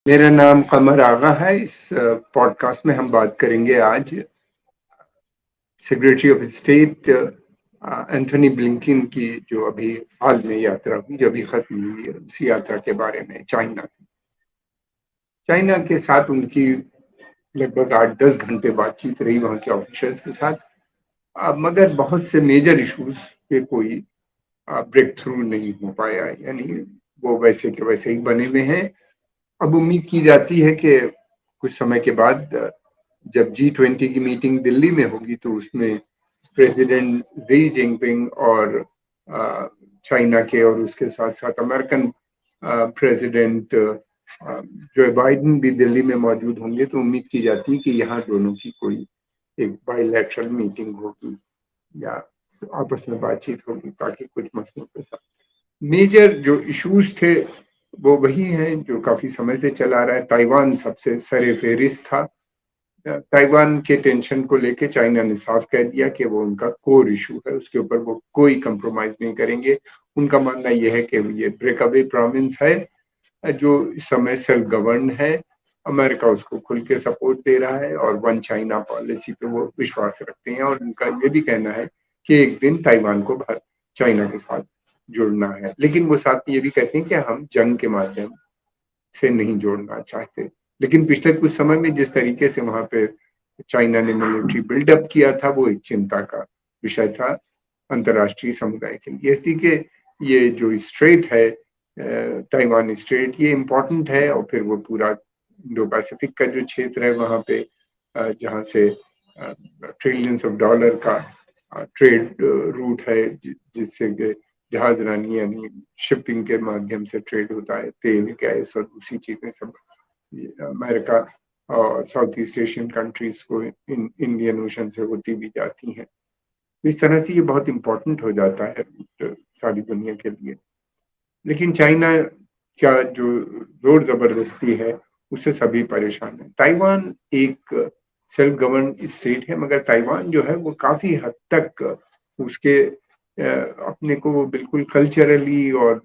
मेरा नाम कमर आगा है। इस पॉडकास्ट में हम बात करेंगे आज secretary of state Anthony Blinken की जो अभी हाल में यात्रा हुई, जो अभी खत्म हुई है, उसी यात्रा के बारे में। चाइना के साथ उनकी लगभग 8-10 घंटे बातचीत रही वहाँ के ऑफिसर्स के साथ। मगर बहुत से मेजर इश्यूज पे कोई ब्रेक थ्रू नहीं हो पाया, यानी वो वैसे के वैसे ही बने हुए हैं। अब उम्मीद की जाती है कि कुछ समय के बाद जब G20 की मीटिंग दिल्ली में होगी तो उसमें प्रेसिडेंट जी जिनपिंग और चाइना के और उसके साथ साथ अमेरिकन प्रेसिडेंट जो बाइडेन भी दिल्ली में मौजूद होंगे। तो उम्मीद की जाती है कि यहाँ दोनों की कोई एक बायलैटरल मीटिंग होगी या आपस में बातचीत होगी, ताकि कुछ मसलों पे मेजर जो इश्यूज थे वो वही हैं जो काफी समय से चला आ रहा है। ताइवान सबसे सरे फेरिस्त था। ताइवान के टेंशन को लेके चाइना ने साफ कह दिया कि वो उनका कोर इशू है, उसके ऊपर वो कोई कंप्रोमाइज नहीं करेंगे। उनका मानना यह है कि ये ब्रेकअवे प्रोविंस है जो इस समय सेल्फ गवर्न है। अमेरिका उसको खुल के सपोर्ट दे रहा है और वन चाइना पॉलिसी पे वो विश्वास रखते हैं, और उनका ये भी कहना है कि एक दिन ताइवान को चाइना के साथ जुड़ना है। लेकिन वो साथ में ये भी कहते हैं कि हम जंग के माध्यम से नहीं जोड़ना चाहते। लेकिन पिछले कुछ समय में जिस तरीके से वहां पे चाइना ने मिलिट्री बिल्डअप किया था, वो एक चिंता का विषय था अंतर्राष्ट्रीय समुदाय के लिए। इसलिए कि ये जो स्ट्रेट है, ताइवान स्ट्रेट, ये इम्पोर्टेंट है। और फिर वो पूरा इंडो पैसिफिक का जो क्षेत्र है वहां पे जहाँ से ट्रिलियंस ऑफ डॉलर का ट्रेड रूट है, जिससे जहाज रानी यानी शिपिंग के माध्यम से ट्रेड होता है। तेल, गैस और दूसरी चीजें सब अमेरिका और साउथ ईस्ट एशियन कंट्रीज को इंडियन ओशन से होती भी जाती हैं। इस तरह से ये बहुत इंपॉर्टेंट हो जाता है सारी दुनिया के लिए। लेकिन चाइना का जो जोर जबरदस्ती है उससे सभी परेशान है। ताइवान एक सेल्फ गवर्न स्टेट है, मगर ताइवान जो है वो काफी हद तक उसके अपने को वो बिल्कुल कल्चरली और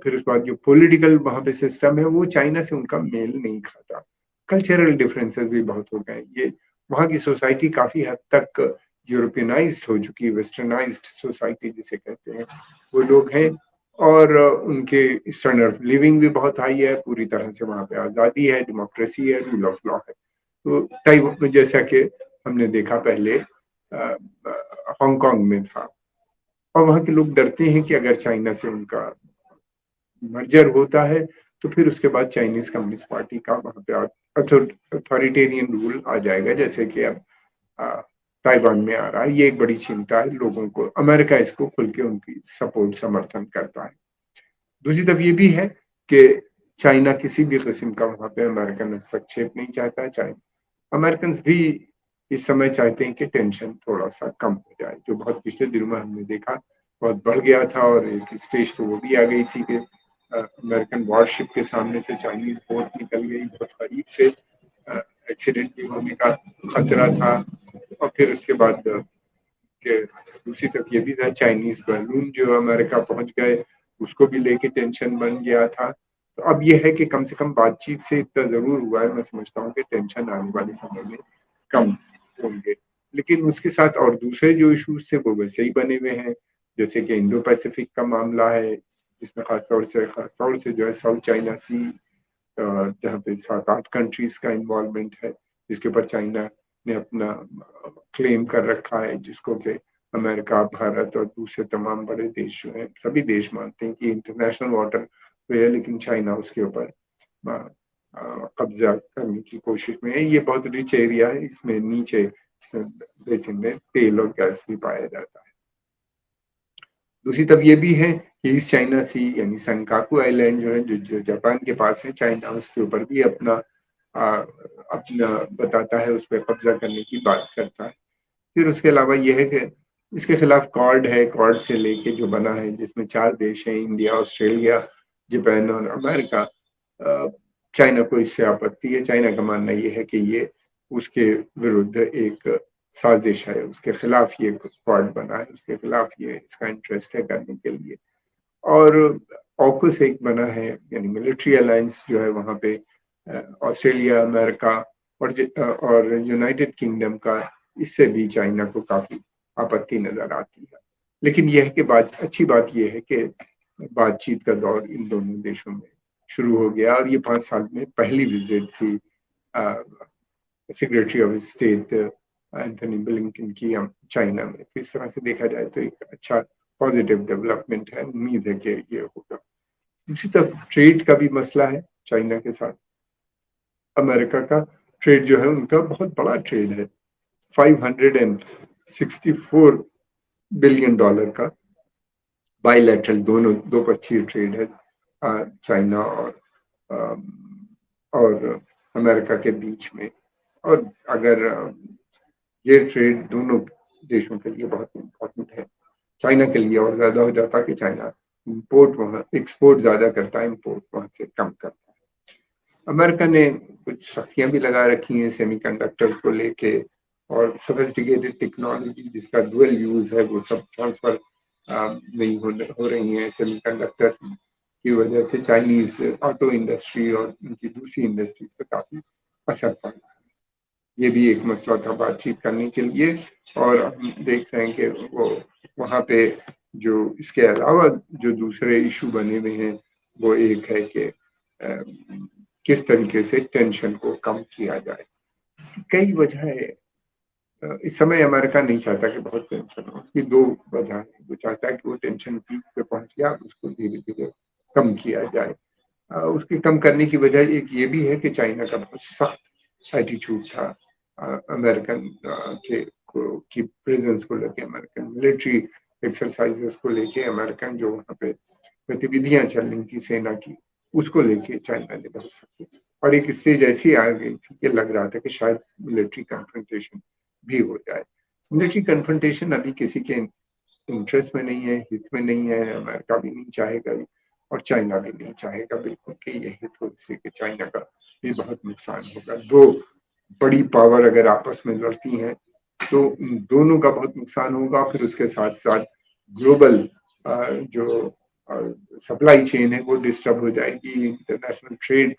फिर उसके बाद जो पॉलिटिकल वहां पे सिस्टम है वो चाइना से उनका मेल नहीं खाता। कल्चरल डिफरेंसेस भी बहुत हो गए। ये वहाँ की सोसाइटी काफी हद तक यूरोपियनाइज्ड हो चुकी है, वेस्टर्नाइज्ड सोसाइटी जिसे कहते हैं वो लोग हैं। और उनके स्टैंडर्ड ऑफ लिविंग भी बहुत हाई है। पूरी तरह से वहाँ पे आज़ादी है, डेमोक्रेसी है, रूल ऑफ लॉ है। तो ताइवान में जैसा कि हमने देखा पहले हांगकांग में था। और वहाँ के लोग डरते हैं कि अगर चाइना से उनका मर्जर होता है तो फिर उसके बाद चाइनीज कम्युनिस्ट पार्टी का वहाँ पे अथॉरिटेरियन रूल आ जाएगा, जैसे कि अब ताइवान में आ रहा है। ये एक बड़ी चिंता है लोगों को। अमेरिका इसको खुल के उनकी सपोर्ट समर्थन करता है। दूसरी तरफ ये भी है कि चाइना किसी भी किस्म का वहां पे अमेरिकन हस्तक्षेप नहीं चाहता है। चाइना अमेरिकन भी इस समय चाहते हैं कि टेंशन थोड़ा सा कम हो जाए, जो बहुत पिछले दिनों में हमने देखा बहुत बढ़ गया था। और एक स्टेज तो वो भी आ गई थी कि अमेरिकन वॉरशिप के सामने से चाइनीज बोट निकल गई, बहुत करीब से एक्सीडेंट भी होने का खतरा था। और फिर उसके बाद के दूसरी तरफ ये भी था, चाइनीज बैलून जो अमेरिका पहुंच गए, उसको भी लेके टेंशन बन गया था। तो अब ये है कि कम से कम बातचीत से इतना जरूर हुआ है, मैं समझता हूँ कि टेंशन आने वाले समय में कम होंगे। लेकिन उसके साथ और दूसरे जो इश्यूज थे वो वैसे ही बने हुए हैं, जैसे कि इंडो पैसिफिक का मामला है, जिसमें खासतौर से जो है साउथ चाइना सी, जहाँ पे 7-8 कंट्रीज का इन्वॉल्वमेंट है, जिसके ऊपर चाइना ने अपना क्लेम कर रखा है, जिसको कि अमेरिका, भारत और दूसरे तमाम बड़े देश जो हैं, सभी देश मानते हैं कि इंटरनेशनल वाटर वे है, लेकिन चाइना उसके ऊपर कब्जा करने की कोशिश में है। ये बहुत रिच एरिया है, इसमें नीचे बेसिन में तेल और गैस भी पाया जाता है। दूसरी तरफ ये भी है कि ईस्ट चाइना सी यानी संकाकू आइलैंड जो है, जो जापान के पास है, चाइना उसके ऊपर भी अपना बताता है, उस पर कब्जा करने की बात करता है। फिर उसके अलावा ये है कि इसके खिलाफ कॉर्ड है। कॉर्ड से लेके जो बना है, जिसमें 4 देश हैं, इंडिया, ऑस्ट्रेलिया, जापान और अमेरिका। चाइना को इससे आपत्ति है। चाइना का मानना ये है कि ये उसके विरुद्ध एक साजिश है, उसके खिलाफ ये कॉर्ड बना है, उसके खिलाफ ये इसका इंटरेस्ट है करने के लिए। और ऑकस एक बना है, यानी मिलिट्री अलायंस जो है वहाँ पे ऑस्ट्रेलिया, अमेरिका और यूनाइटेड किंगडम का, इससे भी चाइना को काफी आपत्ति नजर आती है। लेकिन यह है कि अच्छी बात यह है कि बातचीत का दौर इन दोनों देशों में शुरू हो गया, और ये 5 साल में पहली विजिट थी secretary of state Anthony Blinken की चाइना में। तो इस तरह से देखा जाए तो एक अच्छा पॉजिटिव डेवलपमेंट है, उम्मीद है कि ये होगा। दूसरी तरफ ट्रेड का भी मसला है चाइना के साथ। अमेरिका का ट्रेड जो है उनका बहुत बड़ा ट्रेड है, $564 बिलियन का बायलैटरल दो पक्षीय ट्रेड है चाइना और अमेरिका के बीच में। और अगर ये ट्रेड दोनों देशों के लिए बहुत इम्पोर्टेंट है। चाइना के लिए और ज्यादा हो जाता कि चाइना इंपोर्ट वहां एक्सपोर्ट ज्यादा करता है, इंपोर्ट वहां से कम करता है। अमेरिका ने कुछ सख्तियां भी लगा रखी हैं सेमीकंडक्टर को लेके, और सोफिस्टिकेटेड टेक्नोलॉजी जिसका डुअल यूज है वो सब ट्रांसफर नहीं हो रही है सेमीकंडक्टर की वजह से। चाइनीज ऑटो इंडस्ट्री और उनकी दूसरी इंडस्ट्री पर काफी असर पड़ रहा है। ये भी एक मसला था बातचीत करने के लिए, और हम देख रहे हैं कि वो वहाँ पे जो इसके अलावा जो दूसरे इशू बने हुए हैं वो एक है कि किस तरीके से टेंशन को कम किया जाए। कई वजह है। इस समय अमेरिका नहीं चाहता कि बहुत टेंशन हो, उसकी दो वजह है। वो चाहता है कि वो टेंशन पीक पे पहुंच गया, उसको धीरे धीरे कम किया जाए। उसके कम करने की वजह एक ये भी है कि चाइना का बहुत सख्त एटीट्यूड था अमेरिकन की प्रेजेंस को लेके, अमेरिकन मिलिट्री एक्सरसाइजेस को लेके, अमेरिकन जो वहाँ पे गतिविधियां चल रही थी सेना की, उसको लेके चाइना ने बहुत सख्त, और एक स्टेज ऐसी आ गई थी कि लग रहा था कि शायद मिलिट्री कन्फ्रंटेशन भी हो जाए। मिलिट्री कन्फ्रंटेशन अभी किसी के इंटरेस्ट में नहीं है, हित में नहीं है। अमेरिका भी नहीं चाहेगा और चाइना भी नहीं चाहेगा बिल्कुल कि ये हित हो, इससे कि चाइना का भी बहुत नुकसान होगा। दो बड़ी पावर अगर आपस में लड़ती हैं तो दोनों का बहुत नुकसान होगा। फिर उसके साथ साथ ग्लोबल जो सप्लाई चेन है वो डिस्टर्ब हो जाएगी, इंटरनेशनल ट्रेड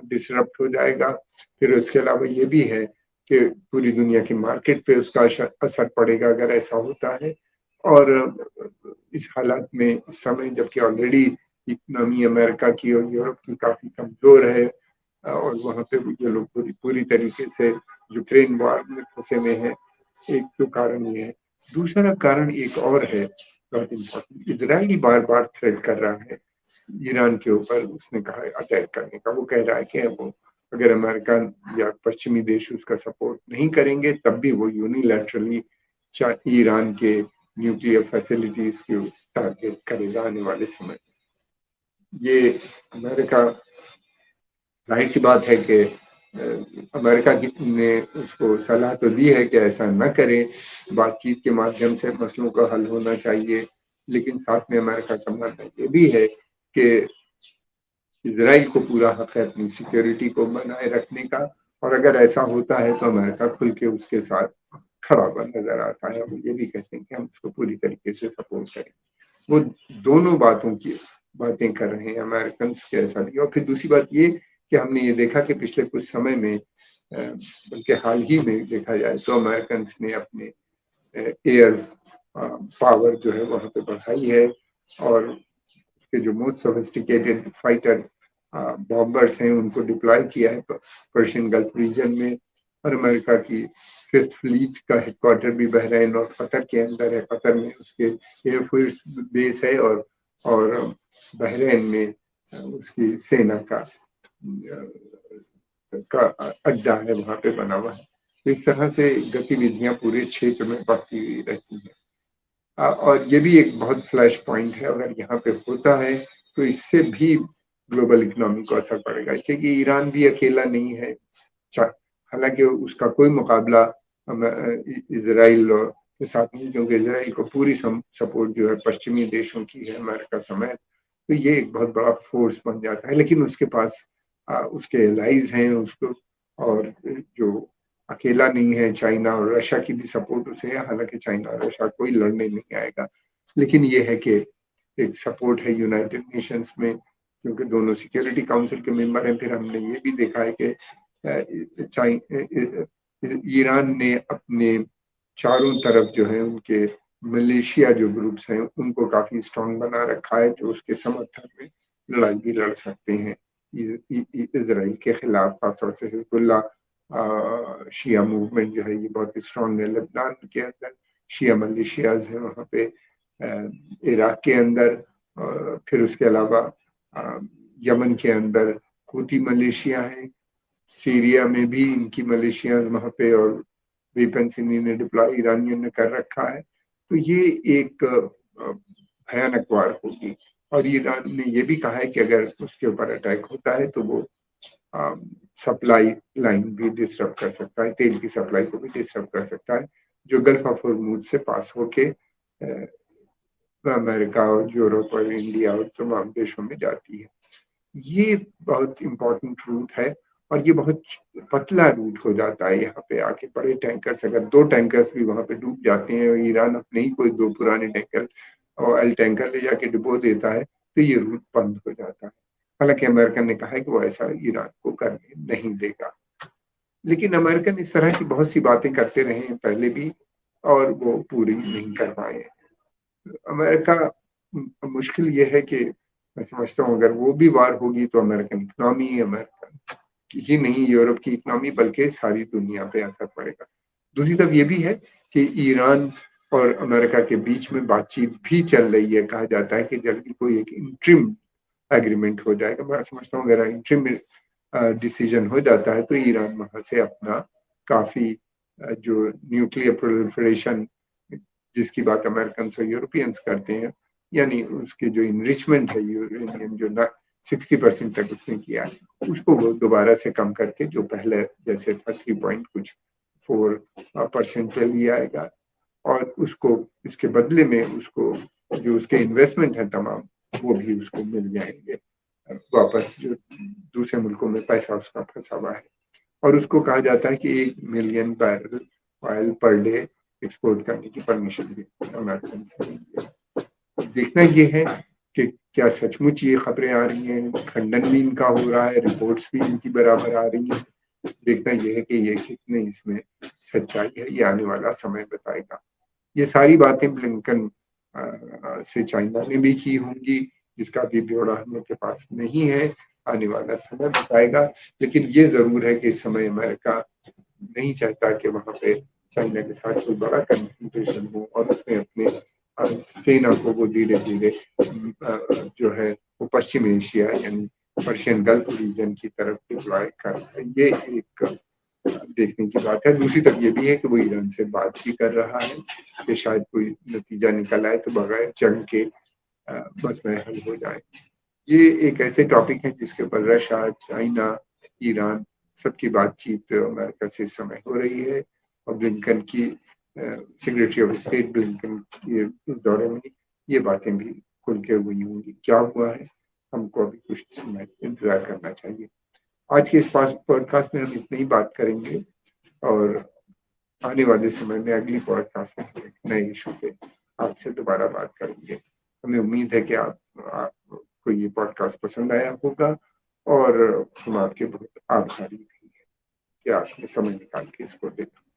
डिसरप्ट हो जाएगा। फिर उसके अलावा ये भी है कि पूरी दुनिया की मार्केट पे उसका असर पड़ेगा अगर ऐसा होता है। और इस हालात में, इस समय जबकि ऑलरेडी इकोनॉमी अमेरिका की और यूरोप की काफी कमजोर है, और वहाँ पे ये लोग पूरी तरीके से यूक्रेन वॉर में फंसे हुए हैं, एक तो कारण ये है। दूसरा कारण एक और है बहुत इम्पोर्टेंट, इजराइल बार बार थ्रेट कर रहा है ईरान के ऊपर। उसने कहा है अटैक करने का, वो कह रहा है कि वो अगर अमेरिका या पश्चिमी देश उसका सपोर्ट नहीं करेंगे तब भी वो यूनिलैटरली ईरान के न्यूक्लियर फैसिलिटीज को टारगेट करेगा आने वाले समय। ये अमेरिका, जाहिर सी बात है कि अमेरिका ने उसको सलाह तो दी है कि ऐसा न करे, बातचीत के माध्यम से मसलों का हल होना चाहिए। लेकिन साथ में अमेरिका का मानना ये भी है कि इजराइल को पूरा हक है अपनी सिक्योरिटी को बनाए रखने का, और अगर ऐसा होता है तो अमेरिका खुल के उसके साथ खड़ा हुआ नजर आता है। वो ये भी कहते हैं कि हम उसको पूरी तरीके से सपोर्ट करें। वो दोनों बातें कर रहे हैं अमेरिकन के ऐसा भी। और फिर दूसरी बात ये कि हमने ये देखा कि पिछले कुछ समय में, बल्कि हाल ही में देखा जाए तो अमेरिकन ने अपने एयर पावर जो है वहां पे बढ़ाई है, और के जो मोस्ट सोफिस्टिकेटेड फाइटर बॉम्बर्स हैं उनको डिप्लॉय किया है पर्शियन गल्फ रीजन में। और अमेरिका की फिफ्थ फ्लीट का हेडक्वार्टर भी बहरीन और कतर के अंदर है। कतर में उसके एयरफोर्स बेस है, और बहरीन में उसकी सेना का अड्डा है वहां पे बना हुआ है। तो इस तरह से गतिविधियां पूरे क्षेत्र में बढ़ती हुई रहती हैं। और ये भी एक बहुत फ्लैश पॉइंट है, अगर यहाँ पे होता है तो इससे भी ग्लोबल इकोनॉमी को असर पड़ेगा, क्योंकि ईरान भी अकेला नहीं है। हालांकि उसका कोई मुकाबला इसराइल के साथ नहीं, क्योंकि इसराइल को पूरी सपोर्ट जो है पश्चिमी देशों की है, अमेरिका समेत। तो ये एक बहुत बड़ा फोर्स बन जाता है। लेकिन उसके पास उसके एलाइज हैं उसको, और जो अकेला नहीं है, चाइना और रशिया की भी सपोर्ट उसे है। हालांकि चाइना और रशिया कोई लड़ने नहीं आएगा, लेकिन ये है कि एक सपोर्ट है यूनाइटेड नेशंस में, क्योंकि दोनों सिक्योरिटी काउंसिल के मेंबर हैं। फिर हमने ये भी देखा है कि ईरान ने अपने चारों तरफ जो है उनके मलेशिया जो ग्रुप्स हैं उनको काफी स्ट्रांग बना रखा है, जो उसके समर्थन में लड़ाई भी लड़ सकते हैं इसराइल के खिलाफ। खासतौर से हिजबुल्लाह शिया मूवमेंट जो है ये बहुत स्ट्रांग है लेबनान के अंदर, शिया मलेशियाज है वहाँ पे, इराक के अंदर, फिर उसके अलावा यमन के अंदर हूती मलेशिया है, सीरिया में भी इनकी मलेशियाज वहाँ पे, और वेपन्स इन्होंने डिप्लॉय ईरानियन ने कर रखा है। तो ये एक भयानक वार होगी। और ईरान ने ये भी कहा है कि अगर उसके ऊपर अटैक होता है तो वो सप्लाई लाइन भी डिस्टर्ब कर सकता है, तेल की सप्लाई को भी डिस्टर्ब कर सकता है, जो गल्फ ऑफ हॉर्मूज से पास होके अमेरिका और यूरोप और इंडिया और तमाम देशों में जाती है। ये बहुत इंपॉर्टेंट रूट है, और ये बहुत पतला रूट हो जाता है। यहाँ पे आके बड़े टैंकर्स, अगर 2 टैंकर्स भी वहां पे डूब जाते हैं और ईरान अपने ही कोई 2 पुराने टैंकर ऑयल टैंकर ले जाके डुबो देता है, तो ये रूट बंद हो जाता है। हालांकि अमेरिकन ने कहा है कि वो ऐसा ईरान को करने नहीं देगा, लेकिन अमेरिकन इस तरह की बहुत सी बातें करते रहे हैं पहले भी, और वो पूरी नहीं कर पाए। अमेरिका, मुश्किल ये है कि मैं समझता हूँ अगर वो भी वार होगी तो अमेरिकन इकोनॉमी, अमेरिकन ही नहीं यूरोप की इकोनॉमी बल्कि सारी दुनिया पे असर पड़ेगा। दूसरी तरफ ये भी है कि ईरान और अमेरिका के बीच में बातचीत भी चल रही है। कहा जाता है कि जल्दी कोई एक इंट्रिम एग्रीमेंट हो जाएगा। मैं समझता हूँ अगर इंट्रिम डिसीजन हो जाता है तो ईरान वहां से अपना काफी जो न्यूक्लियर प्रोलिफरेशन जिसकी बात अमेरिकन और यूरोपियंस करते हैं, यानी उसके जो इनरिचमेंट है यूरेनियम जो 60% तक उसने किया है, उसको वो दोबारा से कम करके जो पहले जैसे था 3.4% पे लिया आएगा, और उसको इसके बदले में उसको जो उसके इन्वेस्टमेंट है तमाम वो भी उसको मिल जाएंगे वापस, जो दूसरे मुल्कों में पैसा उसका फंसा हुआ है। और उसको कहा जाता है कि 1 million barrel oil per day export करने की परमिशन भी अमेरिकन से देंगे। देखना ये है कि क्या सचमुच ये खबरें आ रही हैं, खंडन भी इनका हो रहा है, रिपोर्ट्स भी इनकी बराबर आ रही हैं। देखना ये है कि ये कितने इसमें सच्चाई है, ये आने वाला समय बताएगा। ये सारी बातें ब्लिंकन से चाइना ने भी की होंगी, जिसका भी ब्यौरा हम लोग के पास नहीं है, आने वाला समय बताएगा। लेकिन ये जरूर है कि इस समय अमेरिका नहीं चाहता कि वहां पे चाइना के साथ कोई बड़ा कन्फ्रंटेशन हो, और उसमें अपने सेना को वो धीरे धीरे जो है वो पश्चिम एशिया यानी पर्शियन गल्फ रीजन की तरफ डिप्लॉय कर रहा है। ये एक देखने की बात है। दूसरी तरफ ये भी है कि वो ईरान से बात भी कर रहा है कि शायद कोई नतीजा निकल आए तो बगैर जंग के मसले हल हो जाए। ये एक ऐसे टॉपिक है जिसके ऊपर रशिया, चाइना, ईरान सबकी बातचीत अमेरिका से इस समय हो रही है, और ब्लिंकन की सेक्रेटरी ऑफ स्टेट ब्लिंकन की इस दौरे में ये बातें भी खुल के हुई होंगी। क्या हुआ है हमको अभी कुछ समय इंतजार करना चाहिए। आज के इस पॉडकास्ट में हम इतनी ही बात करेंगे, और आने वाले समय में अगली पॉडकास्ट में हम एक नए इशू पे आपसे दोबारा बात करेंगे। हमें उम्मीद है कि आपको ये पॉडकास्ट पसंद आया होगा, और हम आपके बहुत आभारी भी हैं कि आपने समय निकाल के इसको देखा।